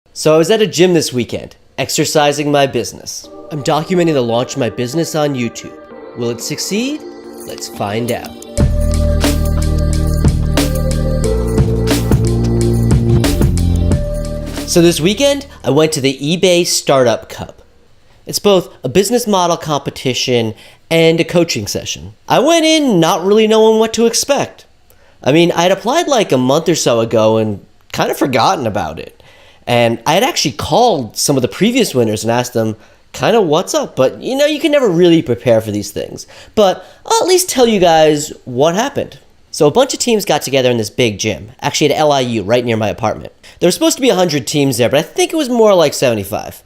So I was at a gym this weekend, exercising my business. I'm documenting the launch of my business on YouTube. Will it succeed? Let's find out. So this weekend, I went to the eBay StartUp Cup. It's both a business model competition and a coaching session. I went in not really knowing what to expect. I mean, I had applied like a month or so ago and kind of forgotten about it. And I had actually called some of the previous winners and asked them kind of what's up. But you know, you can never really prepare for these things. But I'll at least tell you guys what happened. So a bunch of teams got together in this big gym, actually at LIU, right near my apartment. There were supposed to be 100 teams there, but I think it was more like 75.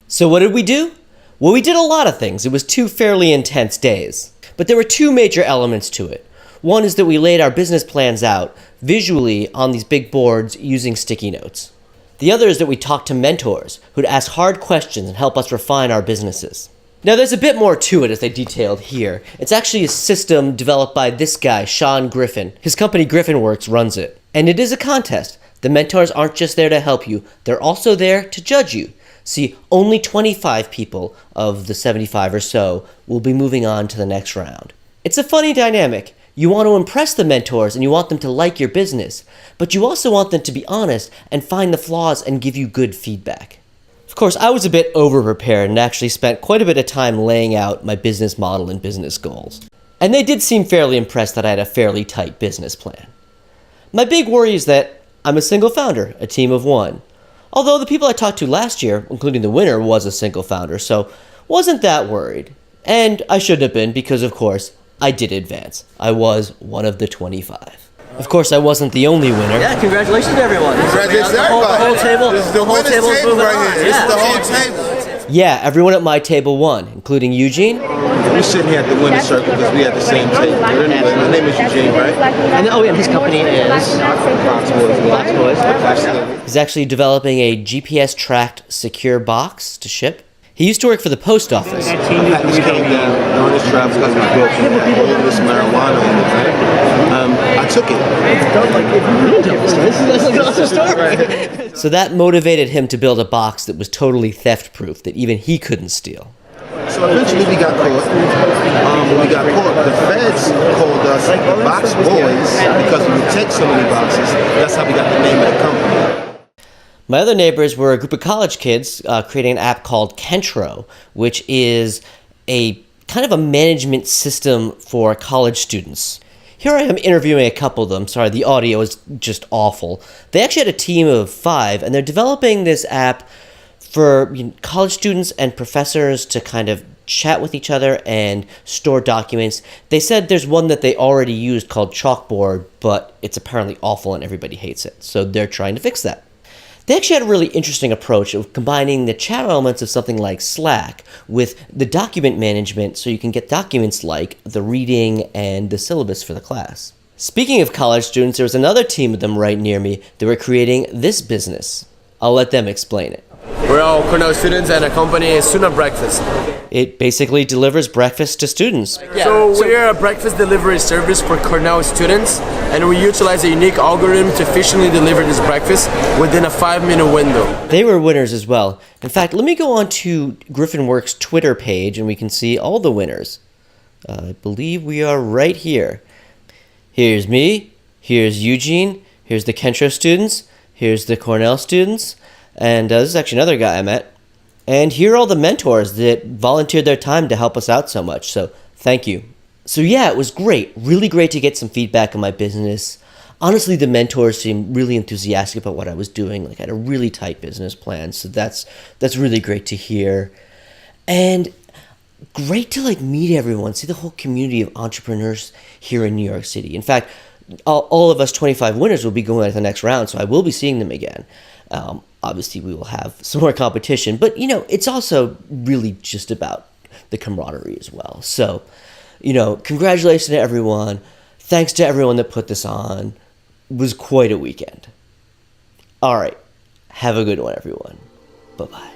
So what did we do? Well, we did a lot of things. It was 2 fairly intense days. But there were 2 major elements to it. One is that we laid our business plans out visually on these big boards using sticky notes. The other is that we talked to mentors who'd ask hard questions and help us refine our businesses. Now there's a bit more to it, as they detailed here. It's actually a system developed by this guy, Sean Griffin. His company GriffinWorks runs it. And it is a contest. The mentors aren't just there to help you, they're also there to judge you. See, only 25 people of the 75 or so will be moving on to the next round. It's a funny dynamic. You want to impress the mentors and you want them to like your business, but you also want them to be honest and find the flaws and give you good feedback. Of course, I was a bit over-prepared and actually spent quite a bit of time laying out my business model and business goals. And they did seem fairly impressed that I had a fairly tight business plan. My big worry is that I'm a single founder, a team of 1. Although the people I talked to last year, including the winner, was a single founder, so wasn't that worried. And I shouldn't have been because, of course, I did advance. I was one of the 25. Of course, I wasn't the only winner. Yeah, congratulations to everyone. Congratulations to everybody. The whole table. This is the winner's table right here. This is the whole table. Yeah, everyone at my table won, including Eugene. We're sitting here at the winner's circle because we had the same table. But anyway, my name is Eugene, right? And his company is Box Boys. He's actually developing a GPS-tracked secure box to ship. He used to work for the post office. This came down on his travels because he built all this marijuana in it, right? I took it. So that motivated him to build a box that was totally theft-proof, that even he couldn't steal. So eventually we got caught. When we got caught, the feds called us the Box Boys because we would take so many boxes. That's how we got the name of the company. My other neighbors were a group of college kids creating an app called Kentro, which is a kind of a management system for college students. Here I am interviewing a couple of them. Sorry, the audio is just awful. They actually had a team of 5, and they're developing this app for college students and professors to kind of chat with each other and store documents. They said there's one that they already used called Chalkboard, but it's apparently awful and everybody hates it. So they're trying to fix that. They actually had a really interesting approach of combining the chat elements of something like Slack with the document management so you can get documents like the reading and the syllabus for the class. Speaking of college students, there was another team of them right near me that were creating this business. I'll let them explain it. We're all Cornell students and a company is Student Breakfast. It basically delivers breakfast to students. So we're a breakfast delivery service for Cornell students, and we utilize a unique algorithm to efficiently deliver this breakfast within a 5-minute window. They were winners as well. In fact, let me go on to GriffinWorks' Twitter page and we can see all the winners. I believe we are right here. Here's me, here's Eugene, here's the Kentro students, here's the Cornell students, and this is actually another guy I met. And here are all the mentors that volunteered their time to help us out so much, so thank you. So yeah, it was great, really great to get some feedback on my business. Honestly, the mentors seemed really enthusiastic about what I was doing. Like I had a really tight business plan, so that's really great to hear. And great to meet everyone, see the whole community of entrepreneurs here in New York City. In fact, all of us 25 winners will be going to the next round, so I will be seeing them again. Obviously, we will have some more competition, but it's also really just about the camaraderie as well. So, congratulations to everyone. Thanks to everyone that put this on. It was quite a weekend. All right. Have a good one, everyone. Bye-bye.